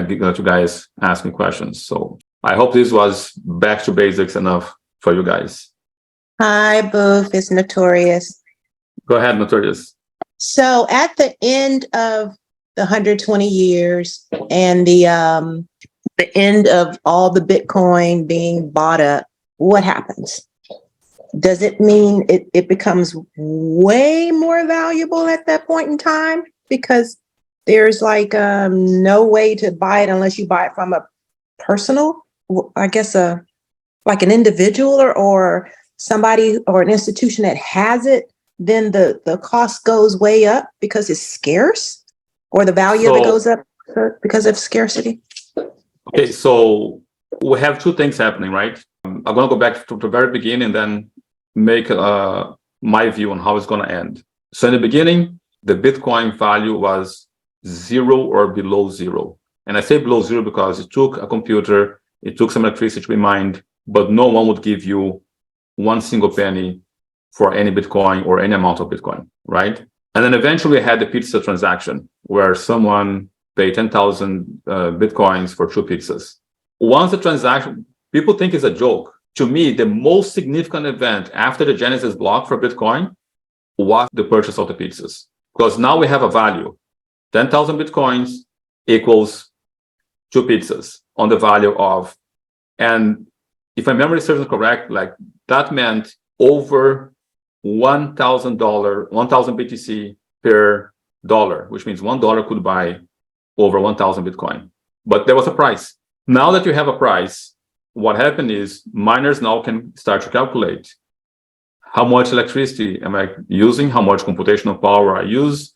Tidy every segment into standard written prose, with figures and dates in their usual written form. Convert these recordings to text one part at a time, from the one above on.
let you guys ask me questions. So I hope this was back to basics enough for you guys. Hi, Booth. It's Notorious. Go ahead, Notorious. So at the end of the 120 years and the end of all the Bitcoin being bought up, what happens? Does it mean it becomes way more valuable at that point in time? Because there's like no way to buy it unless you buy it from a personal, I guess, like an individual or somebody or an institution that has it, then the cost goes way up because it's scarce, or the value of it goes up because of scarcity. Okay, so we have two things happening, right? I'm going to go back to the very beginning and then make my view on how it's going to end. So in the beginning, the Bitcoin value was 0 or below 0. And I say below 0 because it took a computer, it took some electricity to be mined, but no one would give you one single penny for any Bitcoin or any amount of Bitcoin, right? And then eventually we had the pizza transaction where someone paid 10,000 Bitcoins for 2 pizzas. Once the transaction, people think it's a joke. To me, the most significant event after the Genesis block for Bitcoin was the purchase of the pizzas. Because now we have a value. 10,000 Bitcoins equals 2 pizzas on the value of, and if my memory serves me correct, like that meant over $1,000, 1,000 BTC per dollar, which means $1 could buy over 1,000 Bitcoin. But there was a price. Now that you have a price, what happened is miners now can start to calculate how much electricity am I using, how much computational power I use,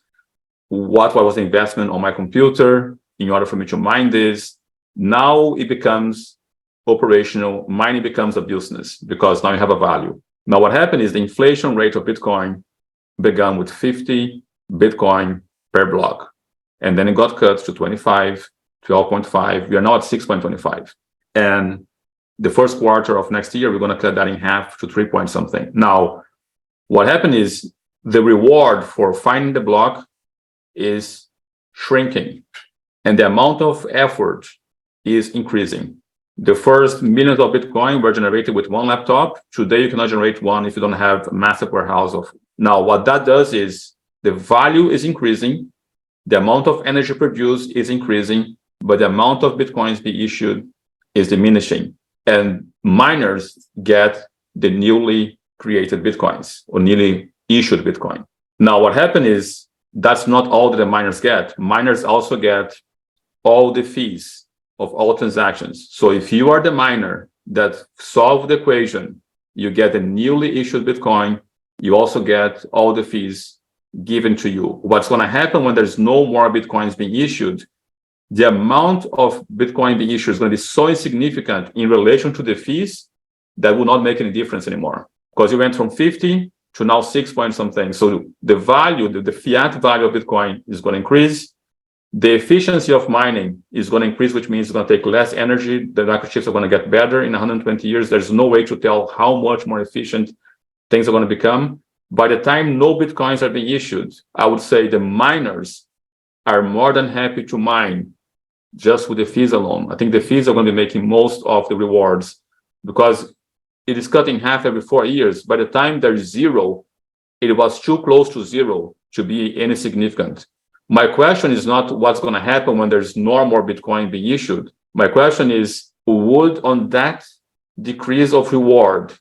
what was the investment on my computer in order for me to mine this. Now it becomes operational, mining becomes a business because now you have a value. Now what happened is the inflation rate of Bitcoin began with 50 Bitcoin per block. And then it got cut to 25, 12.5. We are now at 6.25. And the first quarter of next year, we're going to cut that in half to 3 point something. Now, what happened is the reward for finding the block is shrinking, and the amount of effort is increasing. The first millions of Bitcoin were generated with one laptop. Today, you cannot generate one if you don't have a massive warehouse of. Now, what that does is the value is increasing, the amount of energy produced is increasing, but the amount of Bitcoins being issued is diminishing. And miners get the newly created Bitcoins or newly issued Bitcoin. Now, what happened is that's not all that the miners get. Miners also get all the fees of all transactions. So if you are the miner that solved the equation, you get the newly issued Bitcoin, you also get all the fees given to you. What's going to happen when there's no more Bitcoins being issued, the amount of Bitcoin being issued is going to be so insignificant in relation to the fees that will not make any difference anymore. Because you went from 50 to now 6 point something. So the value, the fiat value of Bitcoin is going to increase. The efficiency of mining is going to increase, which means it's going to take less energy. The microchips are going to get better in 120 years. There's no way to tell how much more efficient things are going to become. By the time no Bitcoins are being issued, I would say the miners are more than happy to mine just with the fees alone. I think the fees are going to be making most of the rewards because it is cut in half every 4 years. By the time there's zero, it was too close to zero to be any significant. My question is not what's going to happen when there's no more Bitcoin being issued. My question is, would on that decrease of reward,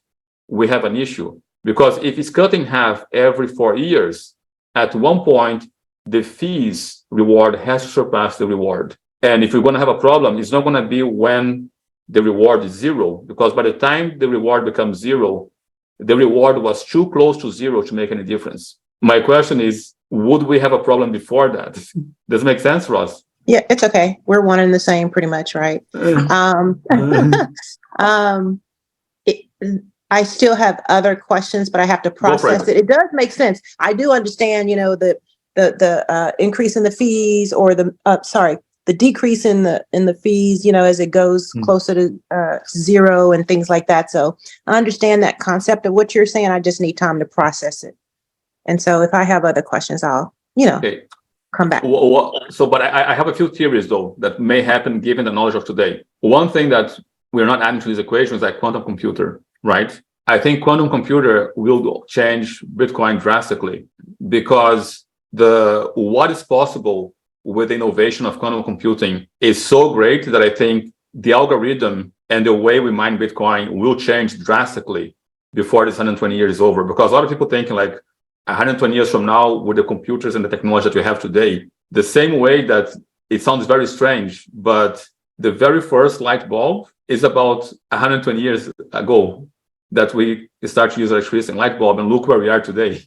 we have an issue? Because if it's cut in half every 4 years, at one point, the fees reward has to surpass the reward. And if we're going to have a problem, it's not going to be when the reward is zero, because by the time the reward becomes zero, the reward was too close to zero to make any difference. My question is, would we have a problem before that? Does it make sense, Ross? Yeah, it's okay. We're one and the same pretty much, right? I still have other questions, but I have to process it. It does make sense. I do understand, the increase in the fees or the decrease in the fees, as it goes closer to zero and things like that. So I understand that concept of what you're saying. I just need time to process it. And so if I have other questions, I'll. Okay. come back. But I have a few theories though that may happen given the knowledge of today. One thing that we're not adding to this equation is like quantum computer, right? I think quantum computer will change Bitcoin drastically because what is possible with the innovation of quantum computing is so great that I think the algorithm and the way we mine Bitcoin will change drastically before this 120 years is over. Because a lot of people thinking like 120 years from now, with the computers and the technology that we have today, the same way that it sounds very strange, but the very first light bulb is about 120 years ago that we start to use electricity and light bulb, and look where we are today.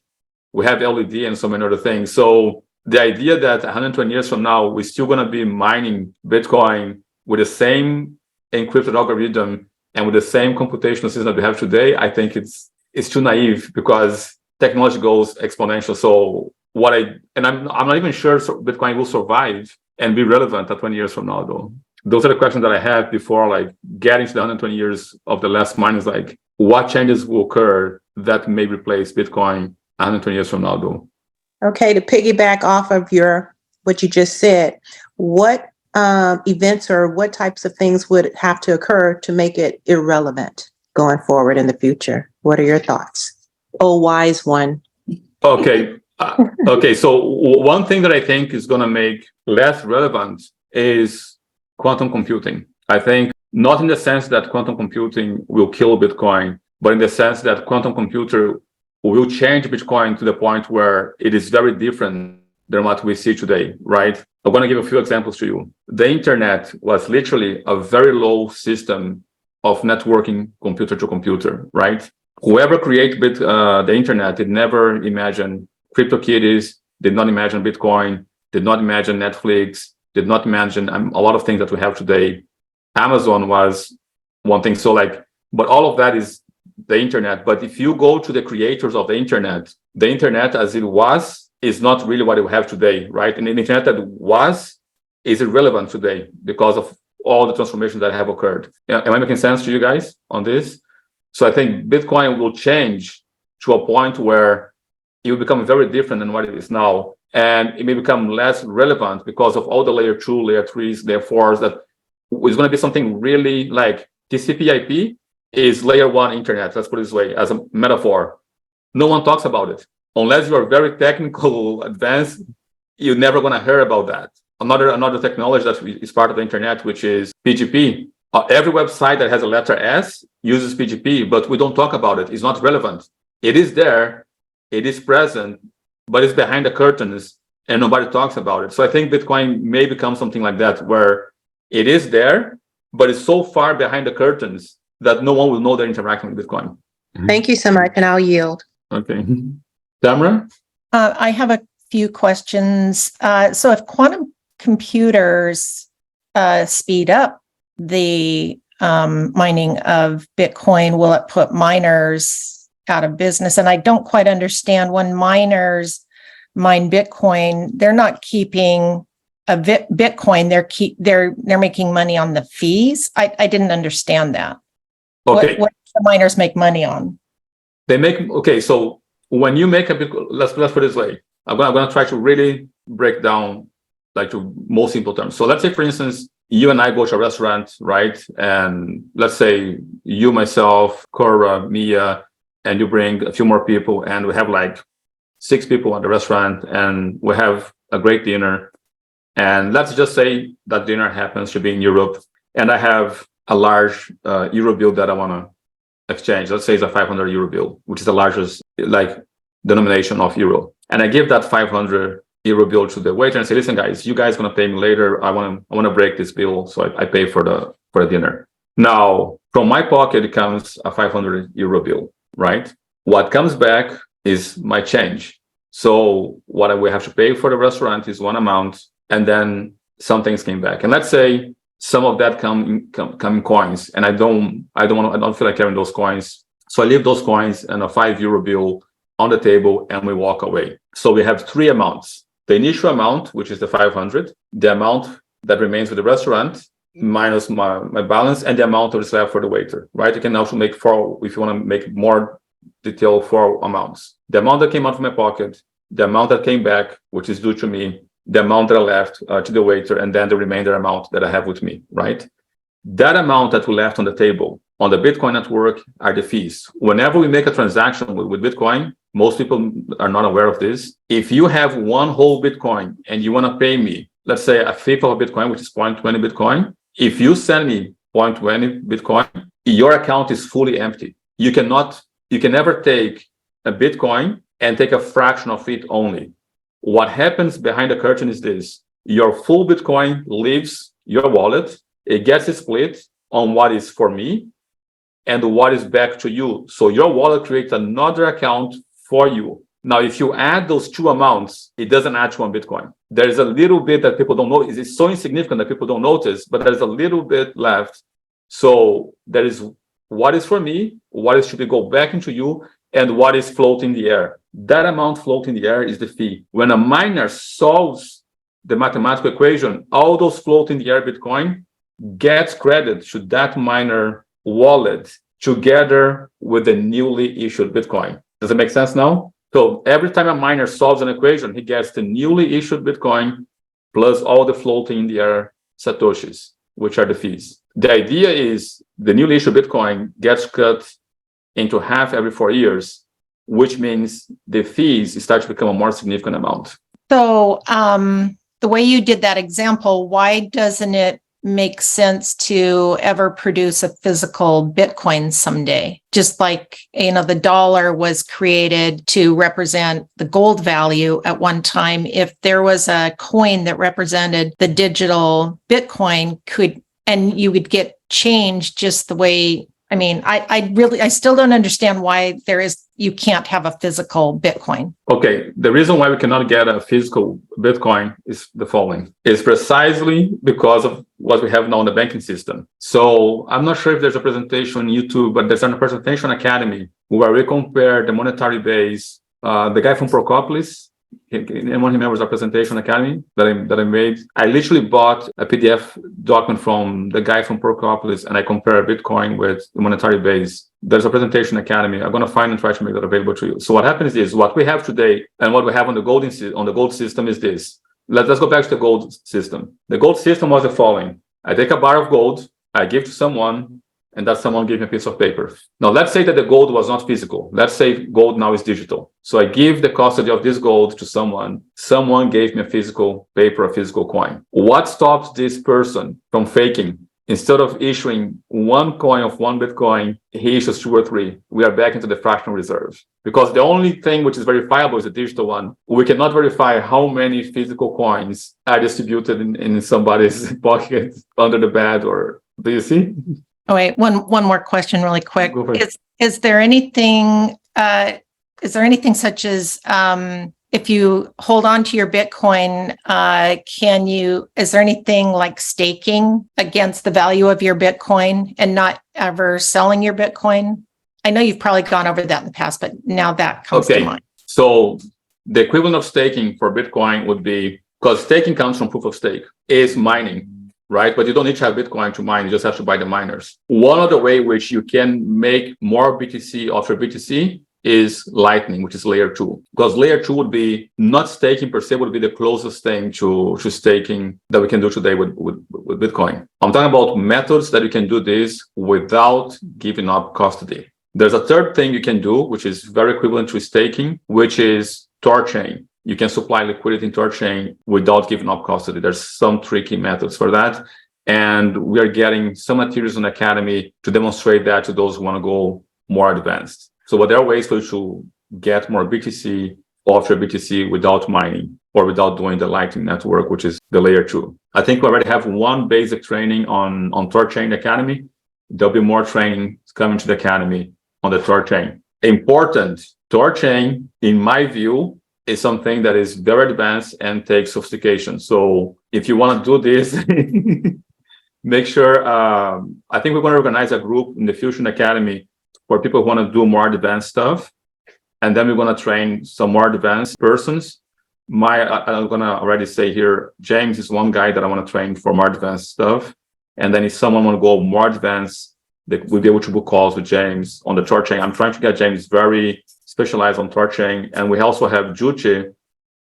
We have LED and so many other things. So the idea that 120 years from now, we're still going to be mining Bitcoin with the same encrypted algorithm and with the same computational system that we have today, I think it's too naive because technology goes exponential. So I'm not even sure Bitcoin will survive and be relevant at 20 years from now, though. Those are the questions that I have before like getting to the 120 years of the last mine is like, what changes will occur that may replace Bitcoin 120 years from now, though? Okay, to piggyback off of what you just said, what events or what types of things would have to occur to make it irrelevant going forward in the future? What are your thoughts? Oh, wise one. Okay. So one thing that I think is going to make less relevant is quantum computing. I think not in the sense that quantum computing will kill Bitcoin, but in the sense that quantum computer will change Bitcoin to the point where it is very different than what we see today, right? I'm going to give a few examples to you. The internet was literally a very low system of networking computer to computer, right? Whoever created the internet did never imagine CryptoKitties, did not imagine Bitcoin, did not imagine Netflix, did not imagine a lot of things that we have today. Amazon was one thing. So but all of that is the internet. But if you go to the creators of the internet as it was is not really what we have today, right? And the internet that was is irrelevant today because of all the transformations that have occurred. Am I making sense to you guys on this? So I think Bitcoin will change to a point where it will become very different than what it is now. And it may become less relevant because of all the layer 2, layer 3s, layer 4s, that is going to be something really like TCP/IP is layer 1 internet, let's put it this way, as a metaphor. No one talks about it. Unless you are very technical, advanced, you're never going to hear about that. Another technology that is part of the internet, which is PGP. Every website that has a letter S uses PGP, but we don't talk about it. It's not relevant. It is there, it is present, but it's behind the curtains and nobody talks about it. So I think Bitcoin may become something like that, where it is there, but it's so far behind the curtains that no one will know they're interacting with Bitcoin. Thank you so much, and I'll yield. Okay. Tamara? I have a few questions. So if quantum computers speed up the mining of Bitcoin, will it put miners out of business? And I don't quite understand, when miners mine Bitcoin, they're not keeping a Bitcoin, they're making money on the fees. I didn't understand that. Okay. What do the miners make money on? They make, okay, so when you make a Bitcoin, let's put it this way. I'm going to try to really break down like to most simple terms. So let's say, for instance, you and I go to a restaurant, right? And let's say you, myself, Cora, Mia, and you bring a few more people, and we have like 6 people at the restaurant, and we have a great dinner. And let's just say that dinner happens to be in Europe, and I have a large euro bill that I want to exchange. Let's say it's a 500 euro bill, which is the largest like denomination of euro. And I give that 500 euro bill to the waiter and say, listen, guys, you guys going to pay me later. I want to break this bill. So I pay for the dinner. Now, from my pocket comes a 500 euro bill, right? What comes back is my change. So what we have to pay for the restaurant is one amount, and then some things came back. And let's say some of that come in coins, and I don't feel like carrying those coins. So I leave those coins and a 5 euro bill on the table, and we walk away. So we have 3 amounts. The initial amount, which is the 500, the amount that remains with the restaurant, minus my balance, and the amount that is left for the waiter, right? You can also make 4, if you want to make more detail, 4 amounts. The amount that came out of my pocket, the amount that came back, which is due to me, the amount that I left to the waiter, and then the remainder amount that I have with me, right? That amount that we left on the table on the Bitcoin network are the fees. Whenever we make a transaction with Bitcoin, most people are not aware of this. If you have one whole Bitcoin and you want to pay me, let's say a fifth of a Bitcoin, which is 0.20 Bitcoin, if you send me 0.20 Bitcoin, your account is fully empty. You can never take a Bitcoin and take a fraction of it only. What happens behind the curtain is this: your full Bitcoin leaves your wallet, it gets split on what is for me and what is back to you. So your wallet creates another account for you. Now, if you add those two amounts, it doesn't add to one Bitcoin. There's a little bit that people don't know. It's so insignificant that people don't notice, but there's a little bit left. So there is what is for me, what is should go back into you, and what is floating in the air. That amount floating in the air is the fee. When a miner solves the mathematical equation, all those floating in the air Bitcoin gets credit to that miner wallet together with the newly issued Bitcoin. Does it make sense now? So every time a miner solves an equation, he gets the newly issued Bitcoin plus all the floating in the air Satoshis, which are the fees. The idea is the newly issued Bitcoin gets cut into half every 4 years, which means the fees start to become a more significant amount. So the way you did that example, why doesn't it make sense to ever produce a physical Bitcoin someday? Just like, the dollar was created to represent the gold value at one time. If there was a coin that represented the digital Bitcoin, and you would get change just the way, I still don't understand why you can't have a physical Bitcoin. Okay, the reason why we cannot get a physical Bitcoin is the following. It's precisely because of what we have now in the banking system. So I'm not sure if there's a presentation on YouTube, but there's a presentation academy where we compare the monetary base. The guy from Procopolis, anyone remembers our presentation academy that I made? I literally bought a PDF document from the guy from Procopolis, and I compare Bitcoin with the monetary base. There's a presentation academy. I'm going to find and try to make that available to you. So what happens is what we have today and what we have on the gold system is this. Let's go back to the gold system. The gold system was the following. I take a bar of gold, I give to someone, and that someone gave me a piece of paper. Now, let's say that the gold was not physical. Let's say gold now is digital. So I give the custody of this gold to someone. Someone gave me a physical paper, a physical coin. What stops this person from faking? Instead of issuing one coin of one Bitcoin, he issues 2 or 3. We are back into the fractional reserve. Because the only thing which is verifiable is the digital one. We cannot verify how many physical coins are distributed in somebody's pocket under the bed, or do you see? Oh, wait, one more question really quick. Is there anything such as, if you hold on to your Bitcoin, is there anything like staking against the value of your Bitcoin and not ever selling your Bitcoin? I know you've probably gone over that in the past, but now that comes to mind. So the equivalent of staking for Bitcoin would be, because staking comes from proof of stake, is mining. Right? But you don't need to have Bitcoin to mine. You just have to buy the miners. One other way which you can make more BTC off your BTC is Lightning, which is layer 2. Because layer 2 would be not staking per se, would be the closest thing to staking that we can do today with Bitcoin. I'm talking about methods that you can do this without giving up custody. There's a third thing you can do, which is very equivalent to staking, which is TorChain. You can supply liquidity in TorChain without giving up custody. There's some tricky methods for that. And we are getting some materials in the Academy to demonstrate that to those who want to go more advanced. So there are ways for you to get more BTC off your BTC without mining or without doing the Lightning Network, which is the layer 2. I think we already have one basic training on TorChain Academy. There'll be more training coming to the Academy on the TorChain. Important, TorChain, in my view, is something that is very advanced and takes sophistication. So if you want to do this, make sure, I think we're going to organize a group in the Fusion Academy for people who want to do more advanced stuff. And then we're going to train some more advanced persons. I'm going to already say here, James is one guy that I want to train for more advanced stuff. And then if someone want to go more advanced, we'll be able to book calls with James on the TorChain. I'm trying to get James very specialized on TorChain. And we also have Juche,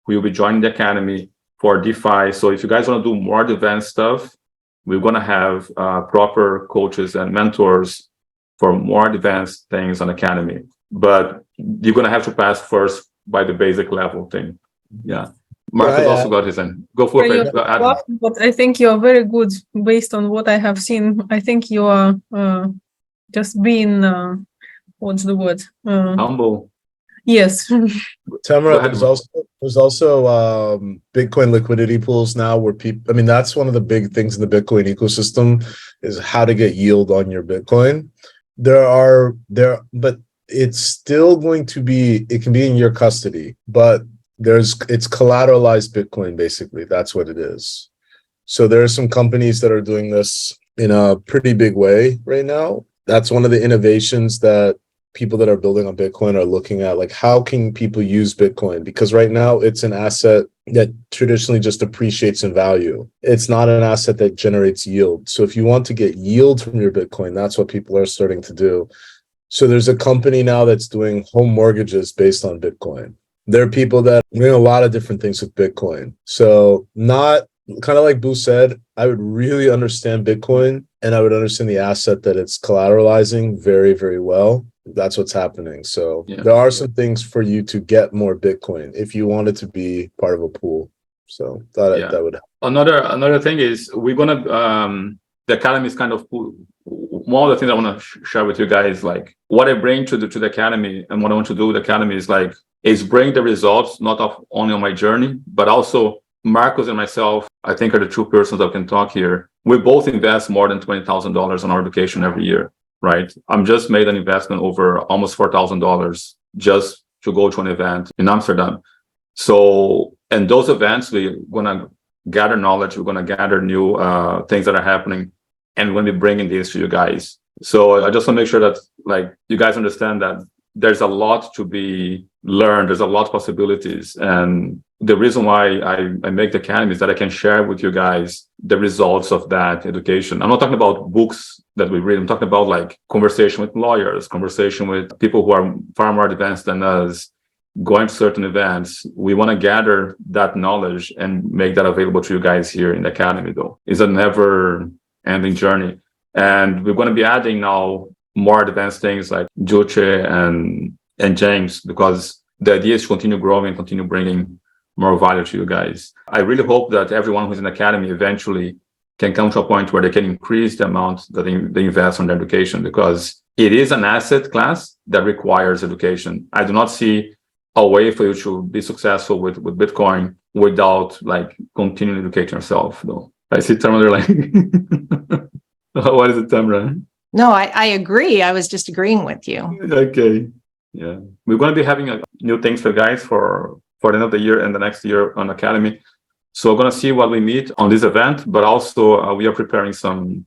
who will be joining the Academy for DeFi. So if you guys want to do more advanced stuff, we're going to have proper coaches and mentors for more advanced things on Academy. But you're going to have to pass first by the basic level thing. Yeah. Marcus also got his end. Go for it. But I think you are very good based on what I have seen. I think you are just being, what's the word? Humble. Yes. Tamara, there's also Bitcoin liquidity pools now where people, I mean, that's one of the big things in the Bitcoin ecosystem is how to get yield on your Bitcoin. But it's still going to be, it can be in your custody, but it's collateralized Bitcoin, basically. That's what it is. So there are some companies that are doing this in a pretty big way right now. That's one of the innovations that people that are building on Bitcoin are looking at, like, how can people use Bitcoin? Because right now it's an asset that traditionally just appreciates in value. It's not an asset that generates yield. So if you want to get yield from your Bitcoin, that's what people are starting to do. So there's a company now that's doing home mortgages based on Bitcoin. There are people that are doing a lot of different things with Bitcoin. So not kind of like Boo said, I would really understand Bitcoin and I would understand the asset that it's collateralizing very, very well. That's what's happening. So there are some things for you to get more Bitcoin if you want it to be part of a pool. So that would help. Another thing is we're gonna the Academy is kind of one of the things I want to share with you guys. Like what I bring to the Academy and what I want to do with the Academy is bring the results not only on my journey, but also Marcos and myself. I think are the two persons that can talk here. We both invest more than $20,000 on our education every year. Right. I'm just made an investment over almost $4,000 just to go to an event in Amsterdam. So, and those events, we're going to gather knowledge. We're going to gather new things that are happening. And we're going to be bringing this to you guys. So I just want to make sure that like you guys understand that there's a lot to be learned. There's a lot of possibilities. And the reason why I make the Academy is that I can share with you guys the results of that education. I'm not talking about books that we read. I'm talking about like conversation with lawyers, conversation with people who are far more advanced than us, going to certain events. We want to gather that knowledge and make that available to you guys here in the Academy, though. It's a never-ending journey. And we're going to be adding now more advanced things like Juche and James, because the idea is to continue growing, continue bringing more value to you guys. I really hope that everyone who's in the Academy eventually can come to a point where they can increase the amount that they invest on their education, because it is an asset class that requires education. I do not see a way for you to be successful with Bitcoin without like continuing educating yourself, though. I see Tamara like, what is it, Tamara? No, I agree. I was just agreeing with you. Okay. Yeah. We're going to be having new things for you guys for the end of the year and the next year on Academy. So we're going to see what we meet on this event, but also we are preparing some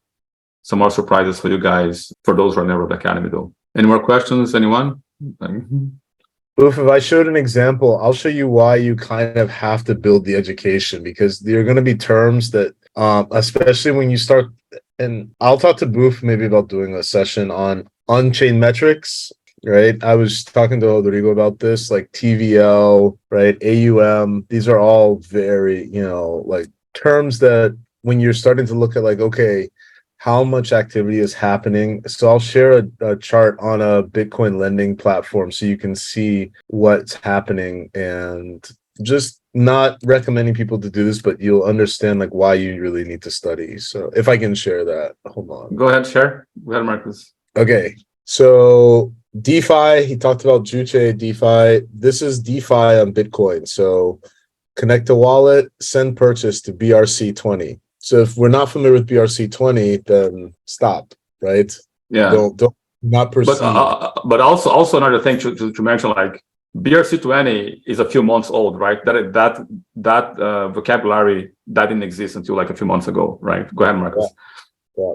more surprises for you guys, for those who are never at the Academy, though. Any more questions, anyone? Oof, if I showed an example, I'll show you why you kind of have to build the education, because there are going to be terms that, especially when you start, and I'll talk to Boof maybe about doing a session on on-chain metrics, right? I was talking to Rodrigo about this, like TVL, right? AUM, these are all very, like terms that when you're starting to look at like, okay, how much activity is happening. So I'll share a chart on a Bitcoin lending platform so you can see what's happening, and just not recommending people to do this, but you'll understand like why you really need to study. So if I can share that, hold on. Go ahead, share. Go ahead, Marcus. Okay. So DeFi, he talked about Juche, DeFi. This is DeFi on Bitcoin. So connect a wallet, send purchase to BRC20. So if we're not familiar with BRC20, then stop, right? Yeah. Don't not proceed. But also another thing to mention, like BRC20 is a few months old, right? That vocabulary that didn't exist until like a few months ago, right? Go ahead, Marcus. Yeah.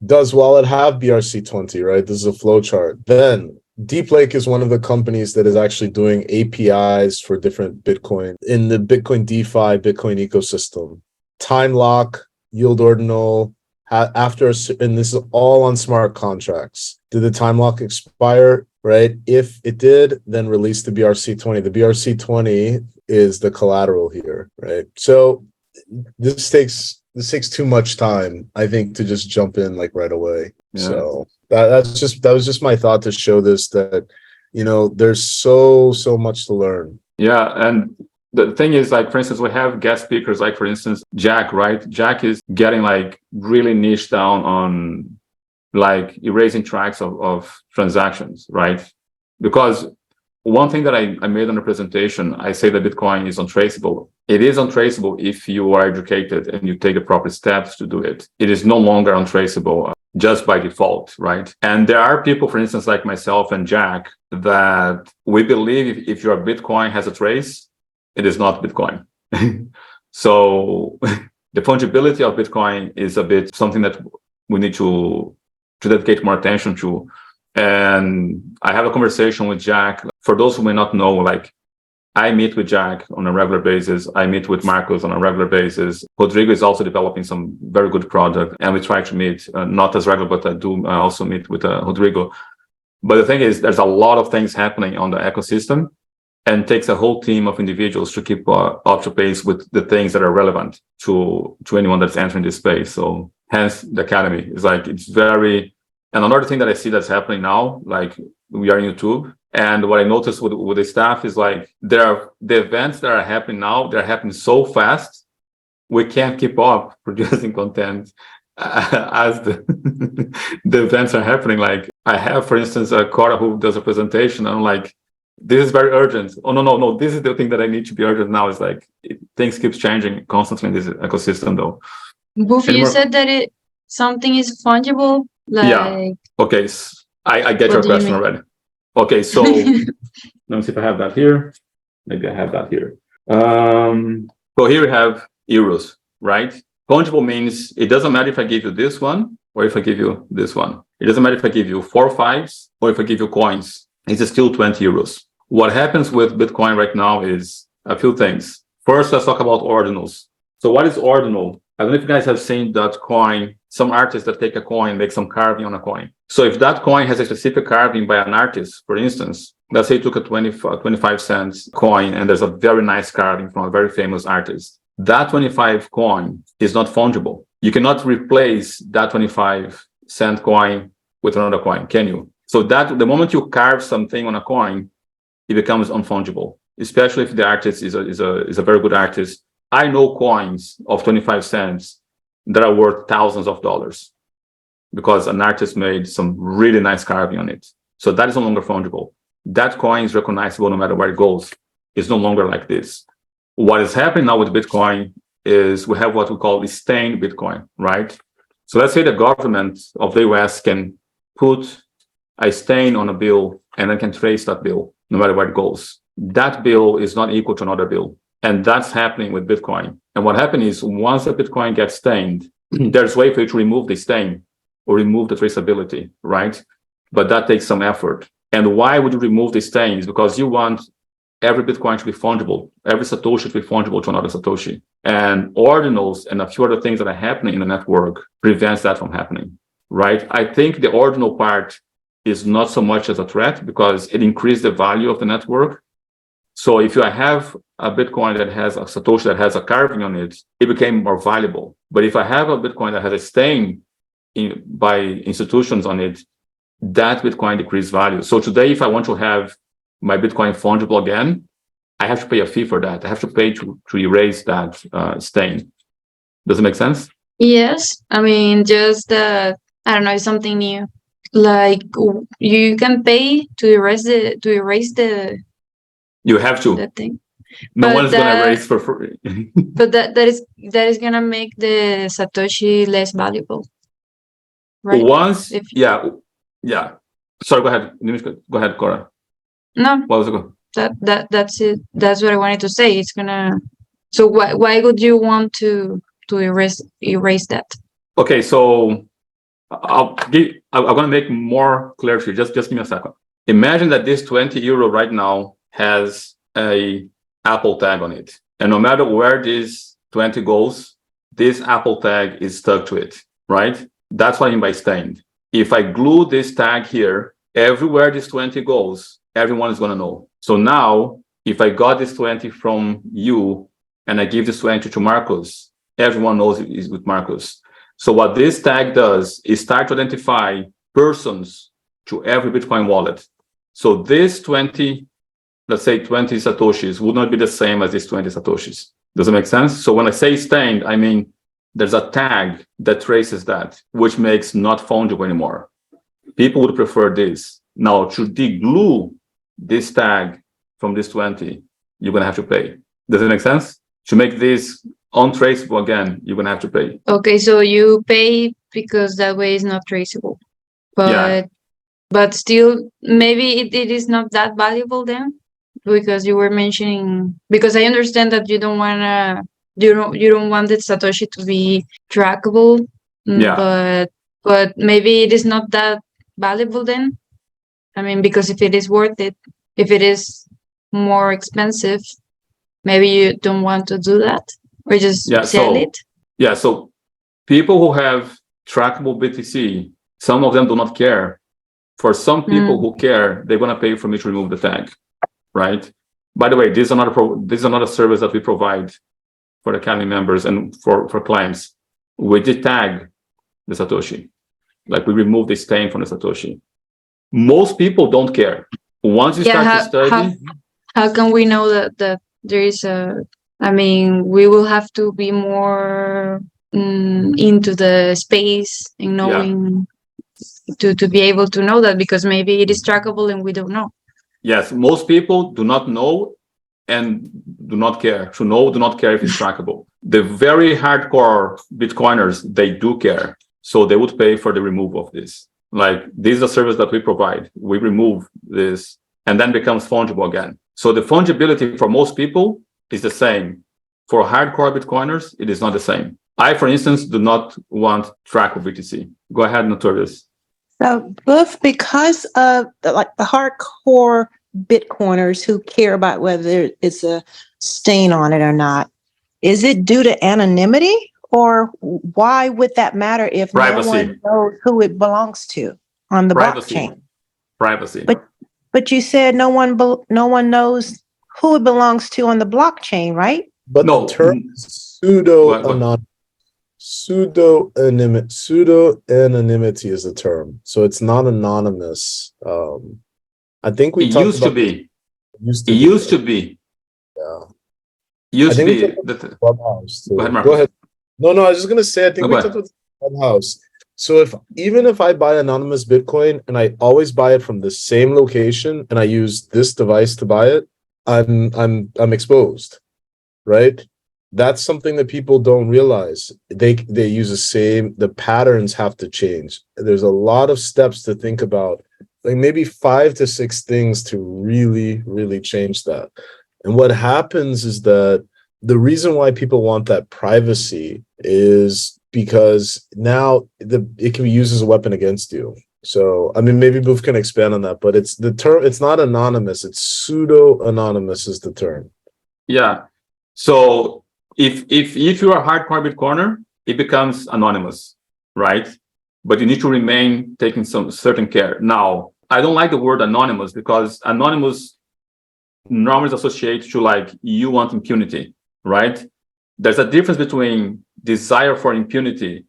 Does wallet have BRC20, right? This is a flow chart. Then Deep Lake is one of the companies that is actually doing APIs for different Bitcoin in the Bitcoin DeFi, Bitcoin ecosystem. Time lock, yield ordinal, and this is all on smart contracts. Did the time lock expire, right? If it did, then release the BRC20. The BRC20 is the collateral here, right? So this takes too much time, I think, to just jump in like right away. Yeah. So that was just my thought to show this, that there's so much to learn. Yeah, and the thing is, like, for instance, we have guest speakers, like, for instance, Jack, right? Jack is getting like really niche down on like erasing tracks of transactions, right? Because one thing that I made on the presentation, I say that Bitcoin is untraceable. It is untraceable if you are educated and you take the proper steps to do it. It is no longer untraceable just by default, right? And there are people, for instance, like myself and Jack, that we believe if your Bitcoin has a trace, it is not Bitcoin. So the fungibility of Bitcoin is a bit something that we need to dedicate more attention to. And I have a conversation with Jack. For those who may not know, like, I meet with Jack on a regular basis. I meet with Marcos on a regular basis. Rodrigo is also developing some very good product, and we try to meet, not as regular, but I do also meet with Rodrigo. But the thing is, there's a lot of things happening on the ecosystem, and it takes a whole team of individuals to keep up to pace with the things that are relevant to anyone that's entering this space. So hence the Academy is like, it's very. And another thing that I see that's happening now, like, we are in YouTube, and what I noticed with the staff is like, the events that are happening now, they're happening so fast, we can't keep up producing content as the events are happening. Like, I have, for instance, Cora who does a presentation, and I'm like, this is very urgent. Oh, no, this is the thing that I need to be urgent now. Is like, things keeps changing constantly in this ecosystem, though. Buffy, you said that something is fungible. Like, yeah. Okay. I get your question already. Okay. So let me see if I have that here. Maybe I have that here. So here we have euros, right? Fungible means it doesn't matter if I give you this one or if I give you this one. It doesn't matter if I give you 4 5s or if I give you coins. It's still 20 euros. What happens with Bitcoin right now is a few things. First, let's talk about ordinals. So what is ordinal? I don't know if you guys have seen that coin, some artists that take a coin, make some carving on a coin. So if that coin has a specific carving by an artist, for instance, let's say you took a 25 cents coin and there's a very nice carving from a very famous artist. That 25 coin is not fungible. You cannot replace that 25 cent coin with another coin, can you? So that the moment you carve something on a coin, it becomes unfungible, especially if the artist is a very good artist. I know coins of 25 cents that are worth thousands of dollars because an artist made some really nice carving on it. So that is no longer fungible. That coin is recognizable no matter where it goes. It's no longer like this. What is happening now with Bitcoin is we have what we call stained Bitcoin, right? So let's say the government of the US can put a stain on a bill and then can trace that bill no matter where it goes. That bill is not equal to another bill. And that's happening with Bitcoin. And what happened is once the Bitcoin gets stained, there's a way for you to remove the stain or remove the traceability, right? But that takes some effort. And why would you remove the stain? Is because you want every Bitcoin to be fungible, every Satoshi to be fungible to another Satoshi. And ordinals and a few other things that are happening in the network prevents that from happening, right? I think the ordinal part is not so much as a threat because it increased the value of the network. So if you have a Bitcoin that has a Satoshi that has a carving on it, it became more valuable. But if I have a Bitcoin that has a stain by institutions on it, that Bitcoin decreased value. So today, if I want to have my Bitcoin fungible again, I have to pay a fee for that. I have to pay to erase that stain. Does it make sense? Yes. I mean, just, I don't know, something new. Like, you can pay to erase the You have to. that thing. No But one's gonna erase for free. But that is gonna make the Satoshi less valuable, right? Once, yeah. Sorry, go ahead. Go ahead, Cora. No, What was it? that's it. That's what I wanted to say. It's gonna. So why would you want to erase that? Okay, so I'm gonna make more clarity. Just give me a second. Imagine that this 20 euro right now has a Apple tag on it. And no matter where this 20 goes, this Apple tag is stuck to it, right? That's what I mean by stained. If I glue this tag here, everywhere this 20 goes, everyone is going to know. So now if I got this 20 from you and I give this 20 to Marcos, everyone knows it is with Marcos. So what this tag does is start to identify persons to every Bitcoin wallet. So this 20, let's say 20 Satoshis would not be the same as these 20 Satoshis. Does it make sense? So when I say stained, I mean, there's a tag that traces that, which makes not fungible anymore. People would prefer this. Now, to deglue this tag from this 20, you're going to have to pay. Does it make sense? To make this untraceable again, you're going to have to pay. Okay, so you pay because that way it's not traceable. But still, maybe it is not that valuable then, because you were mentioning, because I understand that you don't want the Satoshi to be trackable. But maybe it is not that valuable then. I mean, because if it is worth it, if it is more expensive, maybe you don't want to do that or just sell it. Yeah, so people who have trackable BTC, some of them do not care. For some people who care, they're going to pay for me to remove the tag, right? By the way, this is another service that we provide for the Academy members and for clients. We detag the Satoshi. Like we remove the stain from the Satoshi. Most people don't care. Once you start to study... How can we know that there is I mean, we will have to be more into the space and knowing to be able to know that, because maybe it is trackable and we don't know. Yes, most people do not know and do not care. To know, do not care if it's trackable. The very hardcore Bitcoiners, they do care. So they would pay for the removal of this. Like, this is a service that we provide. We remove this and then becomes fungible again. So the fungibility for most people is the same. For hardcore Bitcoiners, it is not the same. I, for instance, do not want trackable BTC. Go ahead, Notorious. So, Boof, because of the hardcore Bitcoiners who care about whether it's a stain on it or not, is it due to anonymity, or why would that matter if Privacy. No one knows who it belongs to on the blockchain? Privacy. But you said no one knows who it belongs to on the blockchain, right? But No. the term pseudo-anonymity. Pseudo-anonymity is the term. So it's not anonymous. I think we talked used about to be. It used to be. Yeah. Used to be. Clubhouse too. Go ahead. No, I was just gonna say, I think we talked about Clubhouse. So even if I buy anonymous Bitcoin and I always buy it from the same location and I use this device to buy it, I'm exposed, right? That's something that people don't realize. They use the patterns have to change. There's a lot of steps to think about, like maybe 5 to 6 things to really, really change that. And what happens is that the reason why people want that privacy is because now it can be used as a weapon against you. So, I mean, maybe Boof can expand on that, but it's not anonymous, it's pseudo-anonymous is the term. Yeah. So if you're a hardcore Bitcoiner, it becomes anonymous, right? But you need to remain taking some certain care. Now, I don't like the word anonymous because anonymous normally is associated to like you want impunity, right? There's a difference between desire for impunity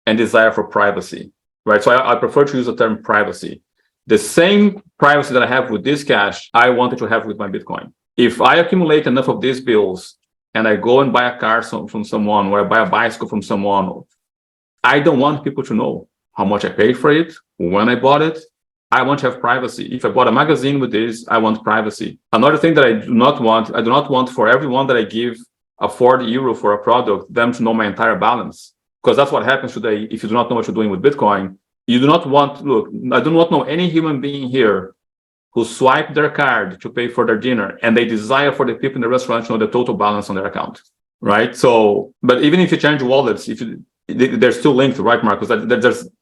and desire for privacy, right? So I prefer to use the term privacy. The same privacy that I have with this cash, I wanted to have with my Bitcoin. If I accumulate enough of these bills and I go and buy a car from someone, or I buy a bicycle from someone, I don't want people to know how much I paid for it, when I bought it. I want to have privacy. If I bought a magazine with this, I want privacy. Another thing that I do not want for everyone that I give a 40 euro for a product, them to know my entire balance. Because that's what happens today. If you do not know what you're doing with Bitcoin, you do not want, I do not know any human being here who swipe their card to pay for their dinner and they desire for the people in the restaurant to know the total balance on their account, right? So, but even if you change wallets, they're still linked, right, Marcus?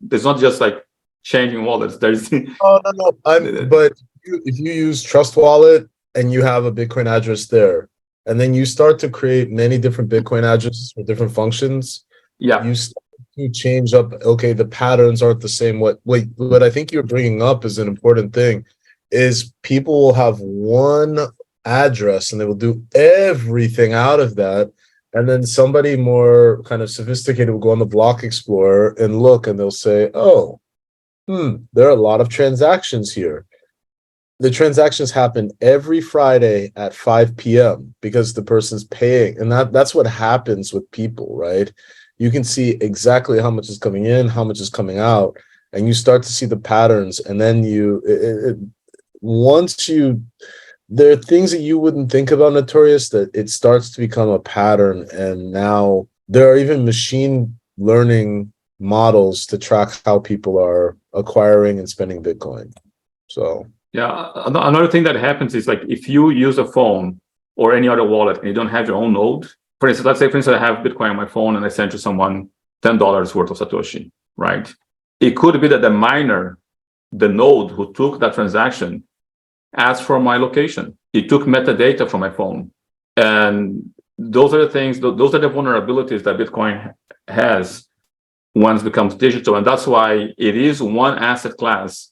There's not just like changing wallets. There's no. But if you use Trust Wallet and you have a Bitcoin address there, and then you start to create many different Bitcoin addresses for different functions, you start to change up. Okay, the patterns aren't the same. What I think you're bringing up is an important thing. Is people will have one address and they will do everything out of that. And then somebody more kind of sophisticated will go on the block explorer and look, and they'll say, oh, there are a lot of transactions here. The transactions happen every Friday at 5 p.m. because the person's paying. And that's what happens with people, right? You can see exactly how much is coming in, how much is coming out, and you start to see the patterns. And then there are things that you wouldn't think about, Notorious, that it starts to become a pattern. And now there are even machine learning models to track how people are acquiring and spending Bitcoin. So yeah, another thing that happens is, like, if you use a phone or any other wallet and you don't have your own node, for instance, let's say, I have Bitcoin on my phone and I send to someone $10 worth of Satoshi, right? It could be that the miner, the node who took that transaction, asked for my location. It took metadata from my phone. And those are the things, those are the vulnerabilities that Bitcoin has once it becomes digital. And that's why it is one asset class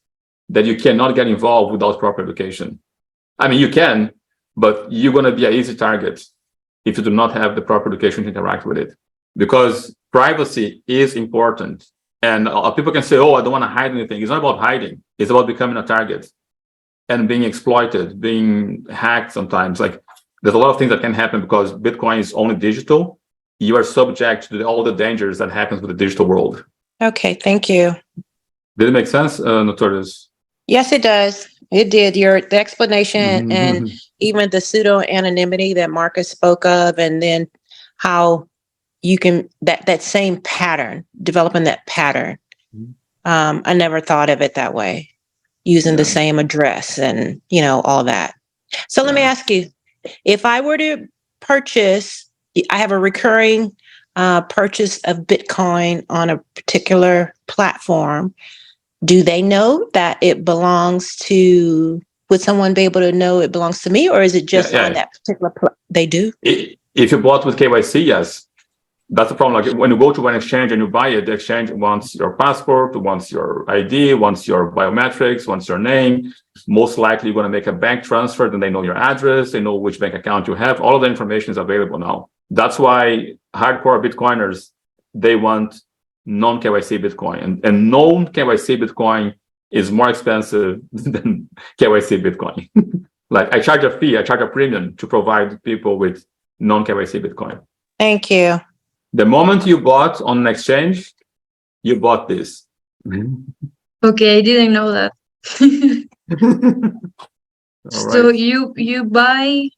that you cannot get involved without proper education. I mean, you can, but you're going to be an easy target if you do not have the proper education to interact with it. Because privacy is important. And people can say, oh, I don't want to hide anything. It's not about hiding. It's about becoming a target and being exploited, being hacked sometimes. Like, there's a lot of things that can happen because Bitcoin is only digital. You are subject to all the dangers that happens with the digital world. Okay, thank you. Did it make sense, Notorious? Yes, it does. It did. The explanation and even the pseudo anonymity that Marcus spoke of, and then how you can that same pattern, developing that pattern. I never thought of it that way, using the same address and all that. So let me ask you, if I were to purchase, I have a recurring purchase of Bitcoin on a particular platform. Do they know that it belongs to, would someone be able to know it belongs to me, or is it just on that particular, they do? If you bought with KYC, yes. That's the problem. Like, when you go to an exchange and you buy it, the exchange wants your passport, wants your ID, wants your biometrics, wants your name. Most likely you're going to make a bank transfer, then they know your address, they know which bank account you have. All of the information is available now. That's why hardcore Bitcoiners, they want non-KYC Bitcoin, and non-KYC Bitcoin is more expensive than KYC Bitcoin. Like, I charge a fee, I charge a premium to provide people with non-KYC Bitcoin. Thank you. The moment you bought on an exchange, you bought this. Okay, I didn't know that. So you buy,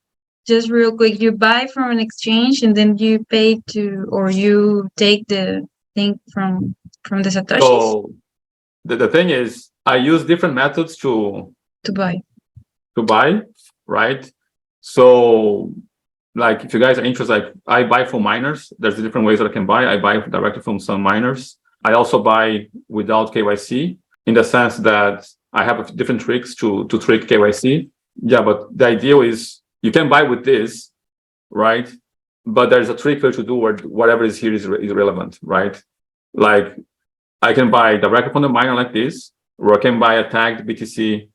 just real quick, you buy from an exchange and then you pay to, or you take the thing from the Satoshis? So the thing is, I use different methods to buy, right? So, like, if you guys are interested, like, I buy from miners. There's different ways that I can buy. I buy directly from some miners. I also buy without KYC, in the sense that I have different tricks to trick KYC. Yeah, but the idea is you can buy with this, right? But there's a trick to do where whatever is here is irrelevant, right? Like, I can buy directly from the miner like this, or I can buy a tagged BTC,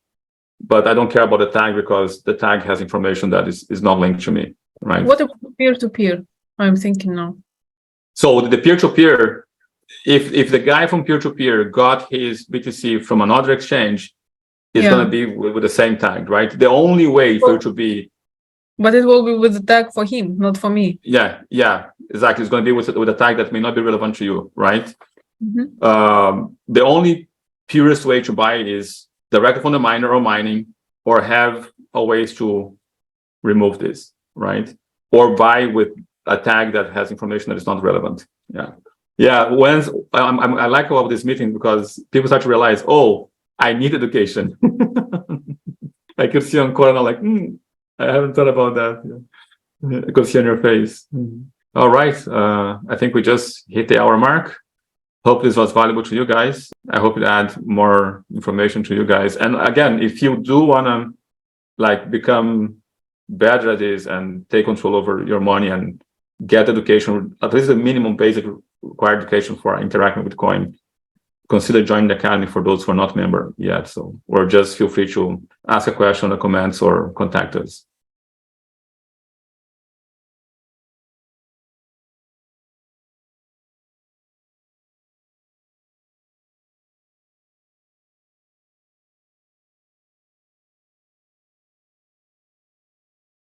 but I don't care about the tag because the tag has information that is not linked to me, right? What about peer-to-peer? I'm thinking now. So the peer-to-peer, if the guy from peer-to-peer got his BTC from another exchange, it's going to be with the same tag, right? The only way for it to be... But it will be with the tag for him, not for me. Yeah, exactly. It's going to be with a tag that may not be relevant to you, right? The only purest way to buy is directly from the miner or mining, or have a ways to remove this, right? Or buy with a tag that has information that is not relevant. When I like all of this meeting because people start to realize, oh, I need education. I could see on Corona, like, I haven't thought about that. I could see on your face. All right. I think we just hit the hour mark. Hope this was valuable to you guys. I hope it adds more information to you guys. And again, if you do want to, like, become better at this and take control over your money and get education, at least the minimum basic required education for interacting with Bitcoin, consider joining the Academy for those who are not member yet. So, or just feel free to ask a question in the comments or contact us.